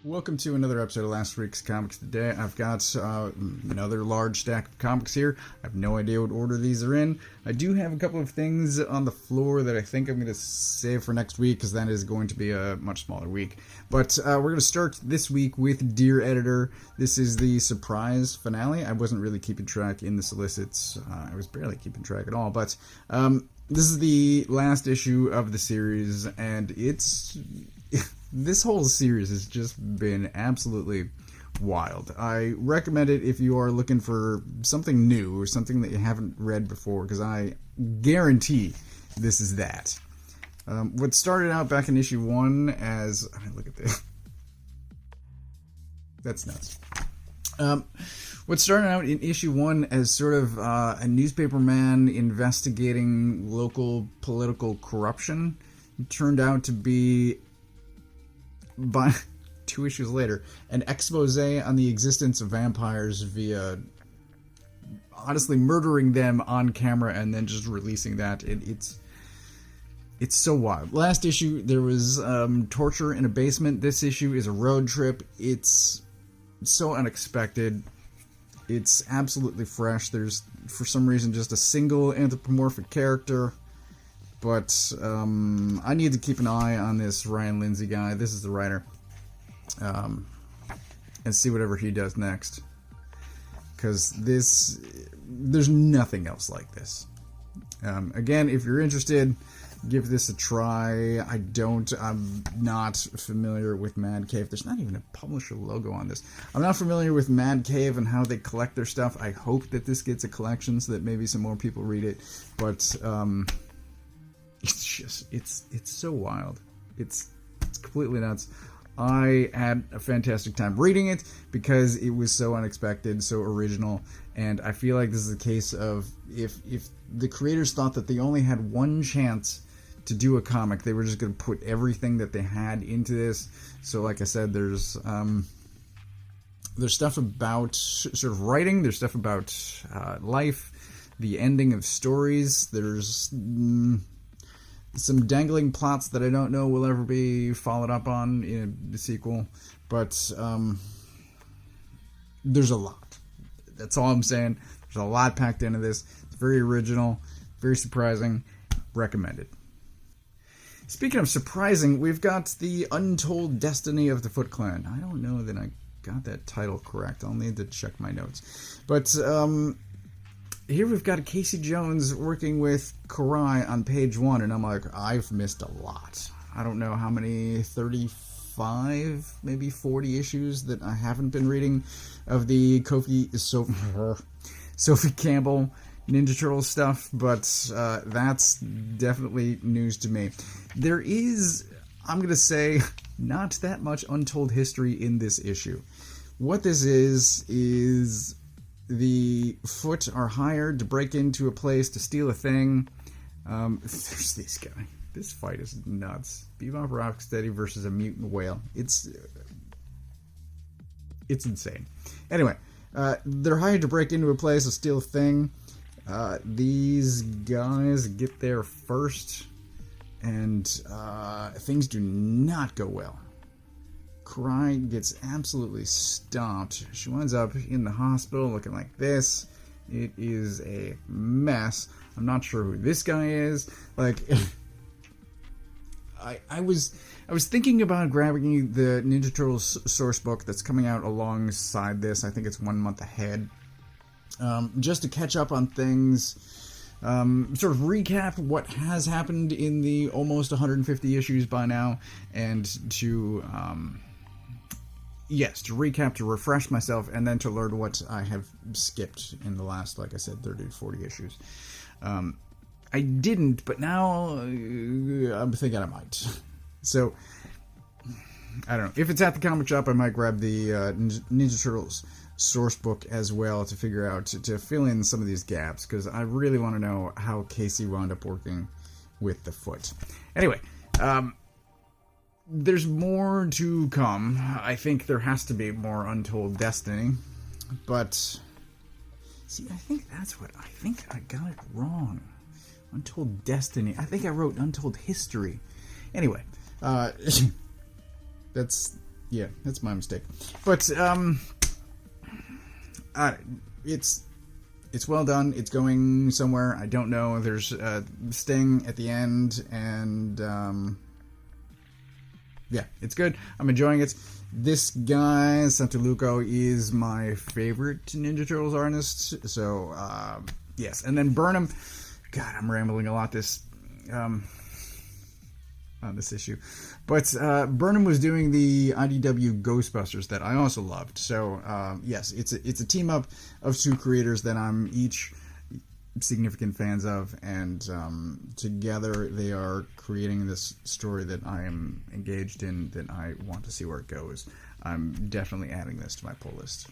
Welcome to another episode of Last Week's Comics Today. I've got another large stack of comics here. I have no idea what order these are in. I do have a couple of things on the floor that I think I'm going to save for next week, because that is going to be a much smaller week. But we're going to start this week with Dear Editor. This is the surprise finale. I wasn't really keeping track in the solicits. I was barely keeping track at all. But this is the last issue of the series, and it's... This whole series has just been absolutely wild. I recommend it if you are looking for something new or something that you haven't read before, because I guarantee this is that. What started out back in issue 1 as... I mean, look at this. That's nuts. What started out in issue 1 as sort of a newspaperman investigating local political corruption turned out to be... by 2 issues later, an expose on the existence of vampires via honestly murdering them on camera and then just releasing that. It's so wild. Last issue there was torture in a basement. This issue is a road trip. It's so unexpected. It's absolutely fresh. There's for some reason just a single anthropomorphic character. But I need to keep an eye on this Ryan Lindsay guy. This is the writer. And see whatever he does next. Because there's nothing else like this. Again, if you're interested, give this a try. I'm not familiar with Mad Cave. There's not even a publisher logo on this. I'm not familiar with Mad Cave and how they collect their stuff. I hope that this gets a collection so that maybe some more people read it. But... it's just, it's so wild. It's completely nuts. I had a fantastic time reading it because it was so unexpected, so original, and I feel like this is a case of if the creators thought that they only had one chance to do a comic, they were just going to put everything that they had into this. So like I said, there's stuff about sort of writing, there's stuff about life, the ending of stories, there's... some dangling plots that I don't know will ever be followed up on in the sequel, but there's a lot. That's all I'm saying. There's a lot packed into this. It's very original, very surprising. Recommended. Speaking of surprising, we've got the Untold Destiny of the Foot Clan. I don't know that I got that title correct. I'll need to check my notes. But here we've got Casey Jones working with Karai on page 1, and I'm like, I've missed a lot. I don't know how many, 35, maybe 40 issues that I haven't been reading of the Sophie Campbell Ninja Turtle stuff, but that's definitely news to me. There is, I'm going to say, not that much untold history in this issue. What this is... the Foot are hired to break into a place to steal a thing. There's this guy. This fight is nuts. Bebop Rocksteady versus a mutant whale. It's insane. Anyway, they're hired to break into a place to steal a thing. These guys get there first, and things do not go well. Cry gets absolutely stomped. She winds up in the hospital looking like this. It is a mess. I'm not sure who this guy is. Like, I was thinking about grabbing the Ninja Turtles source book that's coming out alongside this. I think it's 1 month ahead. Just to catch up on things. Sort of recap what has happened in the almost 150 issues by now. And to... yes, to recap, to refresh myself, and then to learn what I have skipped in the last, like I said, 30 to 40 issues. I didn't, but now I'm thinking I might. So, I don't know. If it's at the comic shop, I might grab the Ninja Turtles source book as well to figure out, to fill in some of these gaps, because I really want to know how Casey wound up working with the Foot. Anyway, there's more to come. I think there has to be more Untold Destiny. But, see, I think I got it wrong. Untold Destiny. I think I wrote Untold History. Anyway, that's Yeah, that's my mistake. But it's well done. It's going somewhere. I don't know. There's Sting at the end, and yeah, it's good. I'm enjoying it. This guy, Santaluco, is my favorite Ninja Turtles artist. So yes, and then Burnham. God, I'm rambling a lot on this issue. But Burnham was doing the IDW Ghostbusters that I also loved. So yes, it's a team up of two creators that I'm each significant fans of, and together they are creating this story that I am engaged in, that I want to see where it goes. I'm definitely adding this to my pull list.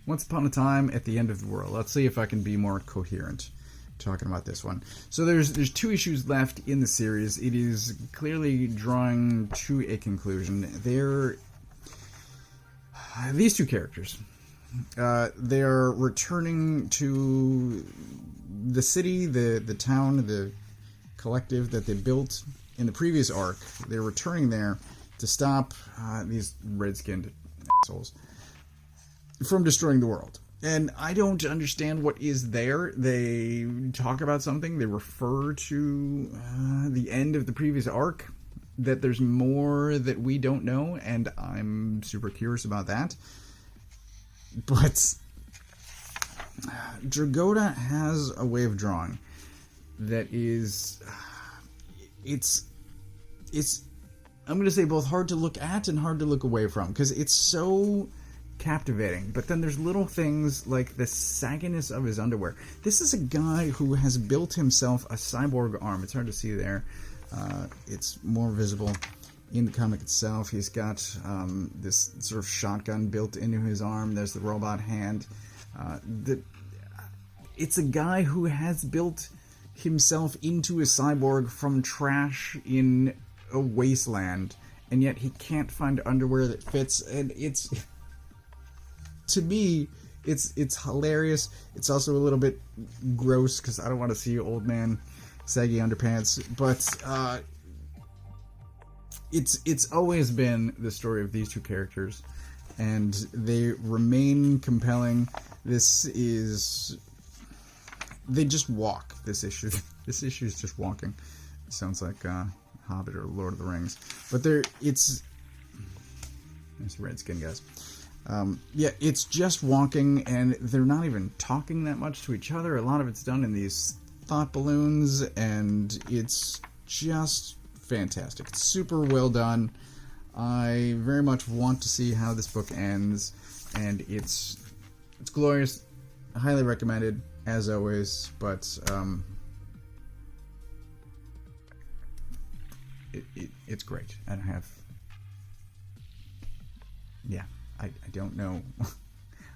Once Upon a Time at the End of the World. Let's see if I can be more coherent talking about this one. So there's two issues left in the series. It is clearly drawing to a conclusion. These two characters, they are returning to the city, the town, the collective that they built in the previous arc. They're returning there to stop these red-skinned assholes from destroying the world. And I don't understand what is there. They talk about something. They refer to the end of the previous arc, that there's more that we don't know, and I'm super curious about that. But Dragotta has a way of drawing that is... It's I'm going to say both hard to look at and hard to look away from, because it's so captivating. But then there's little things like the sagginess of his underwear. This is a guy who has built himself a cyborg arm. It's hard to see there. It's more visible in the comic itself. He's got this sort of shotgun built into his arm. There's the robot hand. It's a guy who has built himself into a cyborg from trash in a wasteland, and yet he can't find underwear that fits. And it's, to me, it's hilarious. It's also a little bit gross, because I don't want to see old man saggy underpants. But it's always been the story of these two characters, and they remain compelling. They just walk, this issue. This issue is just walking. It sounds like Hobbit or Lord of the Rings. But there's redskin guys. Yeah, it's just walking, and they're not even talking that much to each other. A lot of it's done in these thought balloons, and it's just fantastic. It's super well done. I very much want to see how this book ends, and it's glorious. Highly recommended, as always, but it's great. I don't know.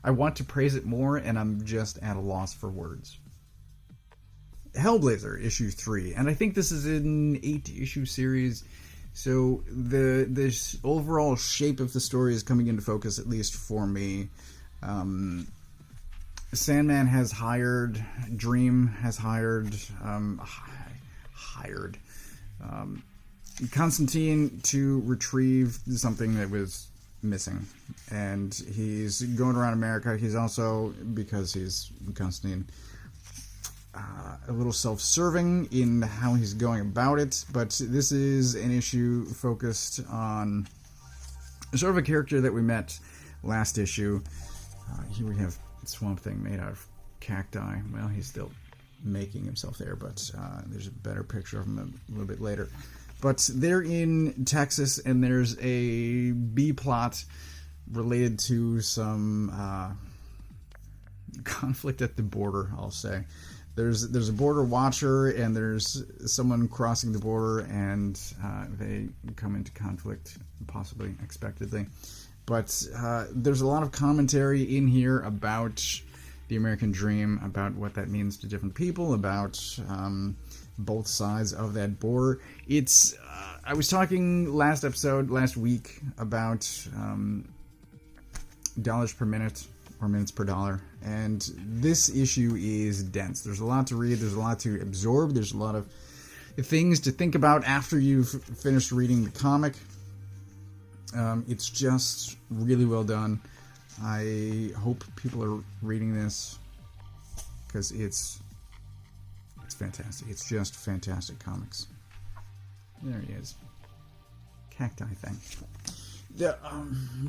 I want to praise it more, and I'm just at a loss for words. Hellblazer, issue 3, and I think this is an 8-issue series, so this overall shape of the story is coming into focus, at least for me. Sandman has hired, Dream has hired Constantine to retrieve something that was missing, and he's going around America. He's also, because he's Constantine, a little self-serving in how he's going about it, but this is an issue focused on sort of a character that we met last issue. Here we have Swamp Thing made out of cacti. Well, he's still making himself there, but there's a better picture of him a little bit later. But they're in Texas, and there's a B-plot related to some conflict at the border, I'll say. There's a border watcher, and there's someone crossing the border, and they come into conflict, possibly expectedly. But there's a lot of commentary in here about the American dream, about what that means to different people, about both sides of that border. I was talking last week, about dollars per minute, or minutes per dollar, and this issue is dense. There's a lot to read, there's a lot to absorb, there's a lot of things to think about after you've finished reading the comic. It's just really well done. I hope people are reading this because it's fantastic. It's just fantastic comics. There he is. Cacti thing.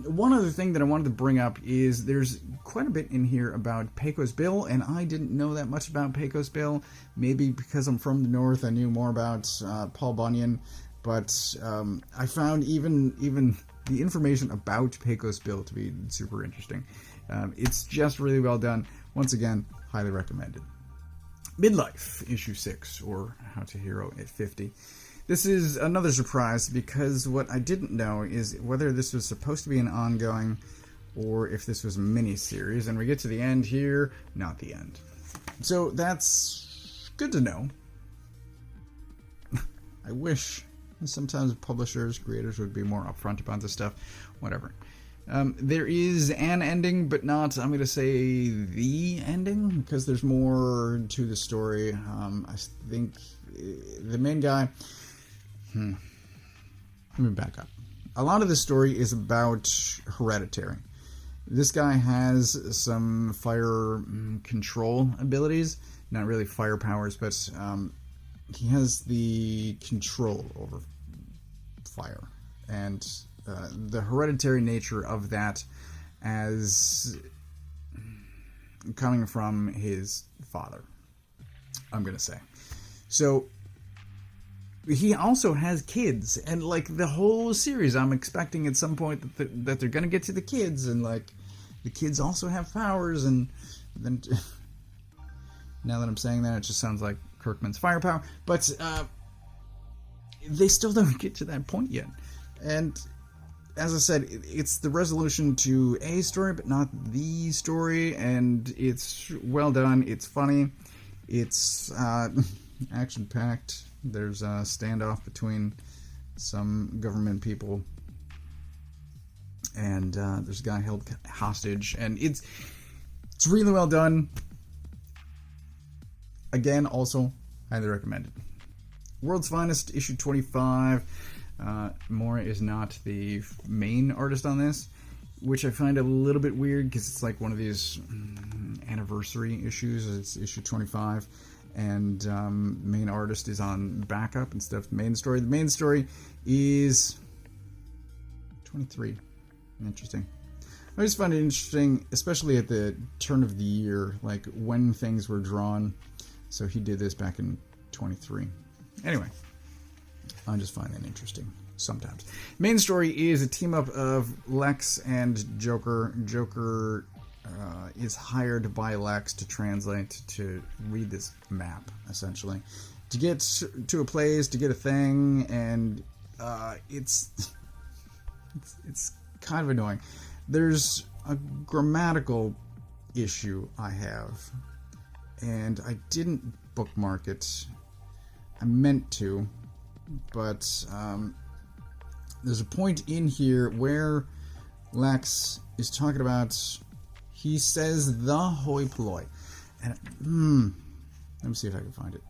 One other thing that I wanted to bring up is there's quite a bit in here about Pecos Bill, and I didn't know that much about Pecos Bill. Maybe because I'm from the north, I knew more about Paul Bunyan, but I found even the information about Pecos Bill to be super interesting. It's just really well done. Once again, highly recommended. Midlife, issue 6, or How to Hero at 50. This is another surprise because what I didn't know is whether this was supposed to be an ongoing or if this was a mini-series. And we get to the end here, not the end. So that's good to know. I wish sometimes publishers, creators would be more upfront about this stuff. Whatever. There is an ending, but not, I'm going to say, the ending, because there's more to the story. I think the main guy... Let me back up. A lot of the story is about Hereditary. This guy has some fire control abilities. Not really fire powers, but he has the control over fire. And the hereditary nature of that as coming from his father, I'm going to say. So... he also has kids, and like the whole series, I'm expecting at some point that they're gonna get to the kids, and like the kids also have powers, and then now that I'm saying that, it just sounds like Kirkman's firepower, but they still don't get to that point yet. And as I said, it's the resolution to a story, but not the story, and it's well done. It's funny. It's action-packed. There's a standoff between some government people, and there's a guy held hostage, and it's really well done. Again, also highly recommended. World's Finest, issue 25. Mora is not the main artist on this, which I find a little bit weird because it's like one of these anniversary issues. It's issue 25. And main artist is on backup instead of the main story. The main story is 23. Interesting. I just find it interesting, especially at the turn of the year, like when things were drawn. So he did this back in 23. Anyway, I just find that interesting sometimes. Main story is a team up of Lex and Joker. Joker is hired by Lex to translate, to read this map, essentially, to get to a place, to get a thing, and it's kind of annoying. There's a grammatical issue I have, and I didn't bookmark it. I meant to, but there's a point in here where Lex is talking about... he says the hoi polloi. And let me see if I can find it.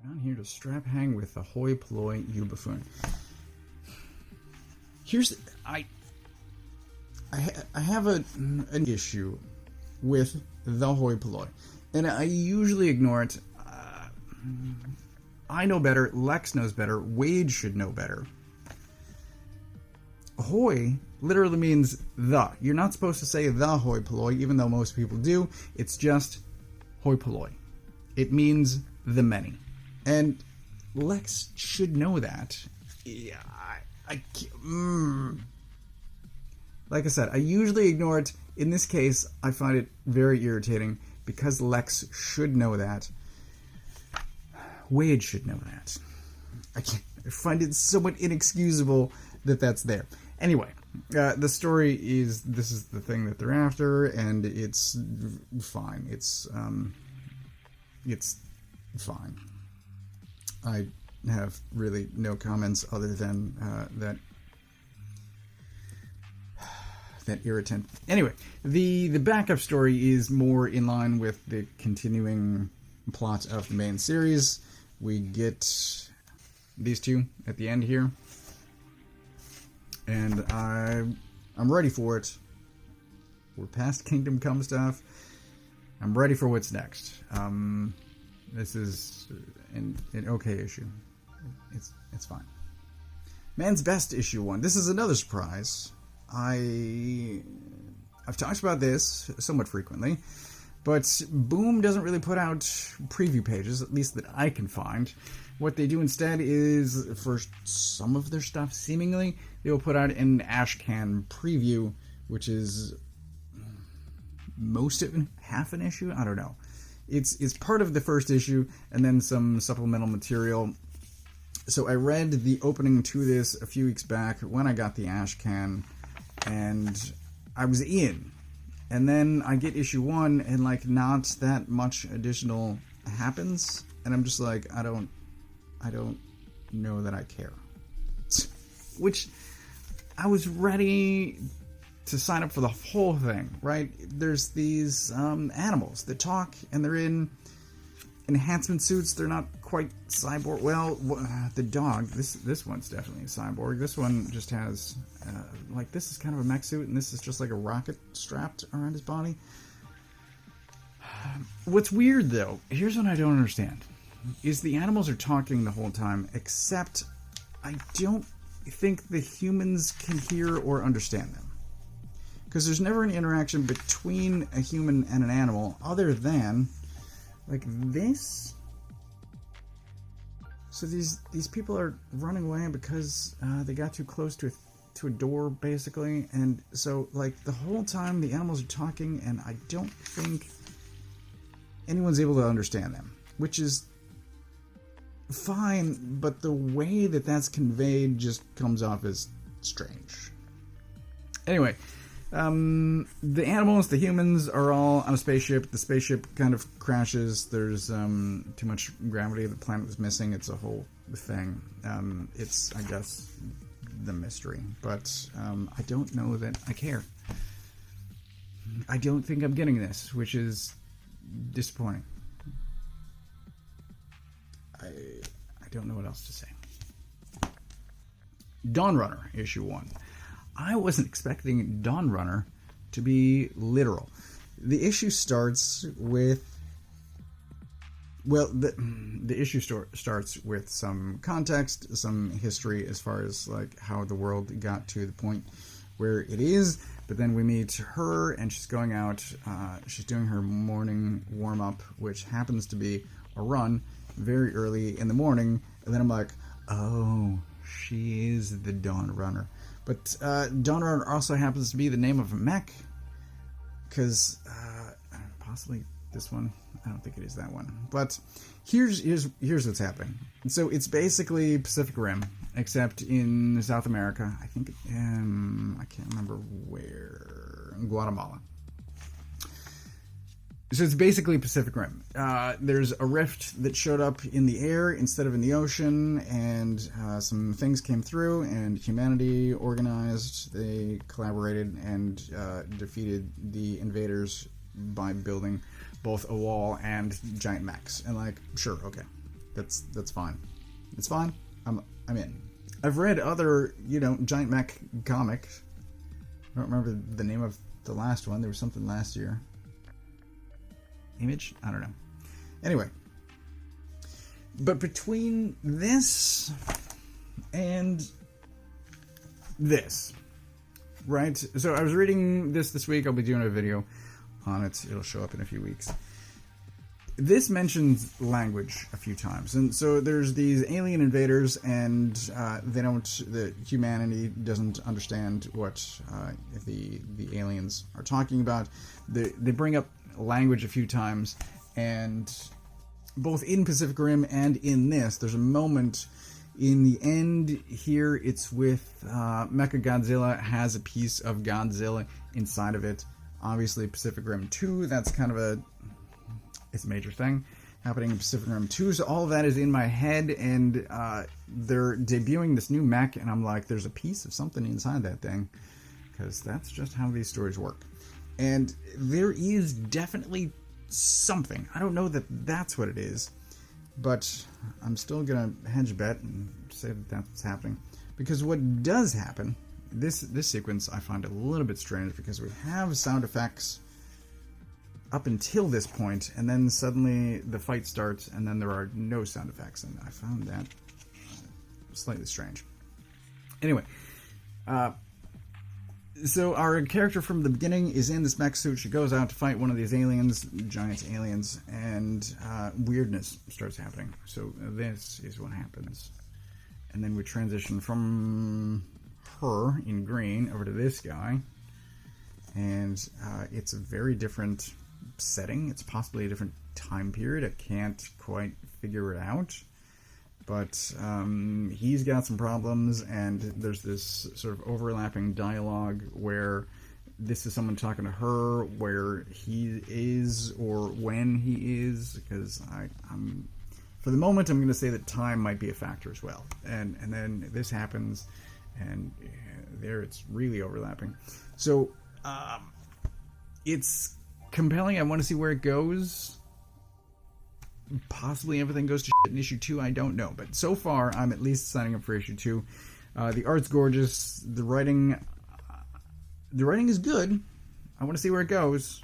Down here to strap hang with the hoi polloi, you buffoon. Here's I have an issue with the hoi polloi, and I usually ignore it. I know better. Lex knows better. Wade should know better. Hoi literally means the. You're not supposed to say the hoi polloi, even though most people do. It's just hoi polloi. It means the many. And Lex should know that. Yeah, like I said, I usually ignore it. In this case, I find it very irritating because Lex should know that. Wade should know that. I find it somewhat inexcusable that that's there. Anyway, the story is, this is the thing that they're after, and it's fine. It's fine. I have really no comments other than that irritant. Anyway, the backup story is more in line with the continuing plot of the main series. We get these two at the end here. and I'm ready for it. We're past Kingdom Come stuff. I'm ready for what's next. This is an okay issue. It's fine. Man's Best issue 1. This is another surprise. I've talked about this somewhat frequently, but Boom doesn't really put out preview pages, at least that I can find. What they do instead is, for some of their stuff, seemingly, they will put out an Ashcan preview, which is most of half an issue? I don't know. It's part of the first issue, and then some supplemental material. So I read the opening to this a few weeks back when I got the Ashcan, and I was in. And then I get issue 1, and like not that much additional happens, and I'm just like, I don't know that I care. Which I was ready to sign up for the whole thing, right? There's these animals that talk, and they're in enhancement suits. They're not quite cyborg. Well, the dog, this one's definitely a cyborg. This one just has, like, this is kind of a mech suit, and this is just like a rocket strapped around his body. What's weird, though, here's what I don't understand, is the animals are talking the whole time, except I don't think the humans can hear or understand them. Because there's never an interaction between a human and an animal other than, like, this. So these people are running away because they got too close to a door, basically. And so, like, the whole time the animals are talking, and I don't think anyone's able to understand them. Which is fine, but the way that that's conveyed just comes off as strange. Anyway, the animals, the humans, are all on a spaceship. The spaceship kind of crashes. There's too much gravity. The planet was missing. It's a whole thing. It's, I guess, the mystery. But I don't know that I care. I don't think I'm getting this, which is disappointing. I don't know what else to say. Dawnrunner, issue 1. I wasn't expecting Dawnrunner to be literal. The issue starts with, well, the issue starts with some context, some history as far as like how the world got to the point where it is. But then we meet her, and she's going out. She's doing her morning warm-up, which happens to be a run very early in the morning. And then I'm like, oh, she is the Dawnrunner. But Dawnrunner also happens to be the name of a mech, because possibly this one. I don't think it is that one. But here's what's happening. So it's basically Pacific Rim, except in South America. I think I can't remember where. In Guatemala. So it's basically Pacific Rim. There's a rift that showed up in the air instead of in the ocean, and some things came through, and humanity organized. They collaborated and defeated the invaders by building both a wall and giant mechs. And like, sure, okay, that's fine. It's fine. I'm in. I've read other, giant mech comics. I don't remember the name of the last one. There was something last year. Image? I don't know. Anyway. But between this and this, right? So I was reading this week. I'll be doing a video on it. It'll show up in a few weeks. This mentions language a few times. And so there's these alien invaders, and the humanity doesn't understand what the aliens are talking about. They bring up language a few times, and both in Pacific Rim and in this, there's a moment in the end here. It's with Mechagodzilla has a piece of Godzilla inside of it. Obviously, Pacific Rim 2, that's kind of it's a major thing happening in Pacific Rim 2, so all of that is in my head, and they're debuting this new mech, and I'm like, there's a piece of something inside that thing, because that's just how these stories work. And there is definitely something. I don't know that that's what it is, but I'm still going to hedge bet and say that that's what's happening. Because what does happen This sequence I find a little bit strange because we have sound effects up until this point, and then suddenly the fight starts, and then there are no sound effects, and I found that slightly strange. Anyway, so our character from the beginning is in this mech suit. She goes out to fight one of these aliens, giant aliens, and weirdness starts happening. So this is what happens. And then we transition from her in green over to this guy, and it's a very different setting. It's possibly a different time period. I can't quite figure it out, but he's got some problems, and there's this sort of overlapping dialogue where this is someone talking to her where he is or when he is, because I'm for the moment I'm going to say that time might be a factor as well, and then this happens, and there it's really overlapping. So it's compelling. I want to see where it goes. Possibly everything goes to shit in issue 2. I don't know, but so far I'm at least signing up for issue 2. The art's gorgeous. The writing is good. I want to see where it goes,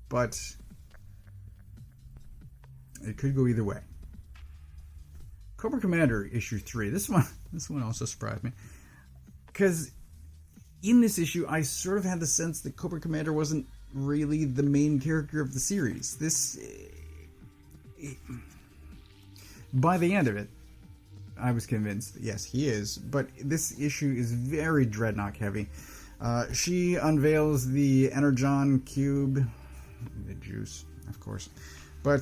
but it could go either way. Cobra Commander issue 3. This one also surprised me, because in this issue I sort of had the sense that Cobra Commander wasn't really the main character of the series. By the end of it, I was convinced that yes, he is, but this issue is very Dreadnought heavy. She unveils the Energon cube, the juice, of course, but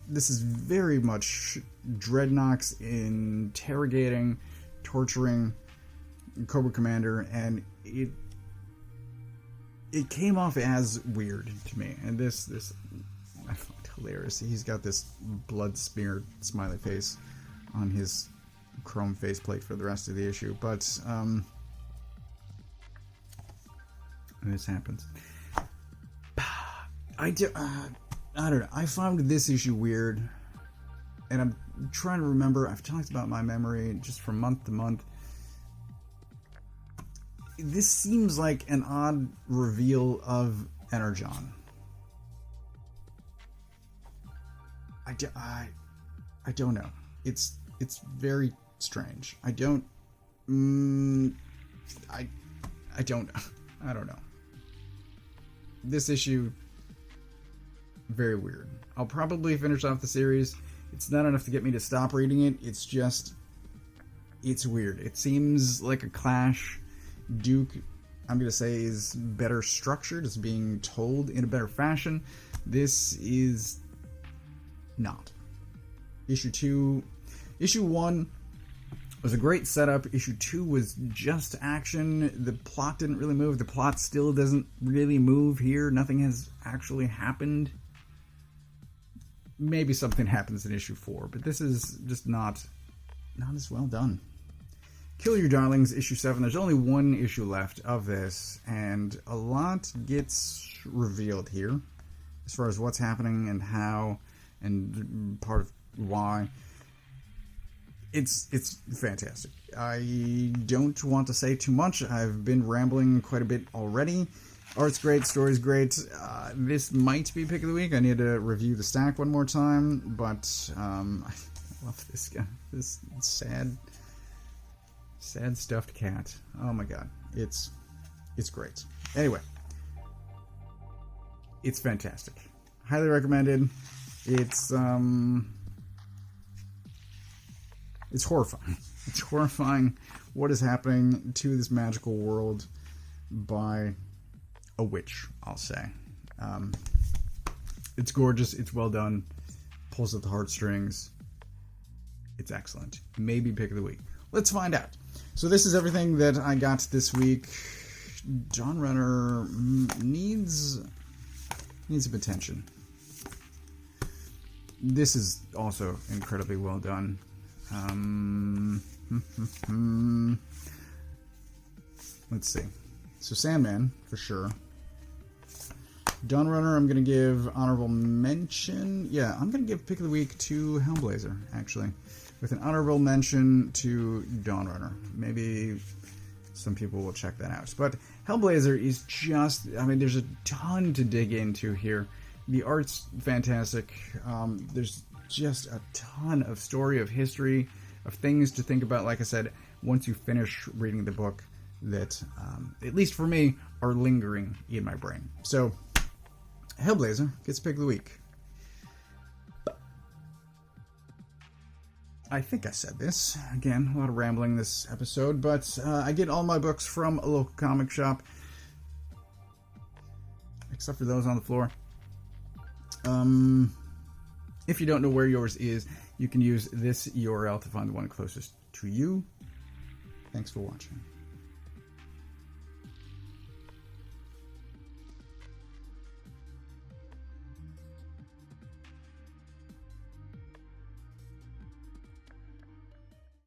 this is very much Dreadnoks interrogating, torturing Cobra Commander, and it came off as weird to me. And this I find hilarious. He's got this blood smeared smiley face on his chrome faceplate for the rest of the issue, but this happens. I don't know. I found this issue weird, and I'm trying to remember. I've talked about my memory just from month to month. This seems like an odd reveal of Energon. I don't know. It's very strange. I don't know. I don't know. This issue, very weird. I'll probably finish off the series. It's not enough to get me to stop reading it. It's just, it's weird. It seems like a clash. Duke, I'm going to say, is better structured. It's being told in a better fashion. This is not. Issue 1 was a great setup. Issue 2 was just action. The plot didn't really move. The plot still doesn't really move here. Nothing has actually happened. Maybe something happens in issue 4, but this is just not as well done. Kill Your Darlings, issue 7. There's only one issue left of this, and a lot gets revealed here as far as what's happening and how, and part of why. It's fantastic. I don't want to say too much. I've been rambling quite a bit already. Art's great, story's great. This might be pick of the week. I need to review the stack one more time, but I love this guy. This sad stuffed cat. Oh my god. It's great. Anyway. It's fantastic. Highly recommended. It's horrifying. It's horrifying what is happening to this magical world by a witch, I'll say. It's gorgeous. It's well done. Pulls at the heartstrings. It's excellent. Maybe pick of the week. Let's find out. So this is everything that I got this week. Dawnrunner needs some attention. This is also incredibly well done. Let's see. So Sandman, for sure. Dawnrunner, I'm going to give honorable mention. Yeah, I'm going to give pick of the week to Hellblazer, actually. With an honorable mention to Dawnrunner. Maybe some people will check that out. But Hellblazer is just, I mean, there's a ton to dig into here. The art's fantastic. There's just a ton of story, of history, of things to think about, like I said, once you finish reading the book that, at least for me, are lingering in my brain. So, Hellblazer gets pick of the week. I think I said this. Again, a lot of rambling this episode, but I get all my books from a local comic shop, except for those on the floor. If you don't know where yours is, you can use this URL to find the one closest to you. Thanks for watching.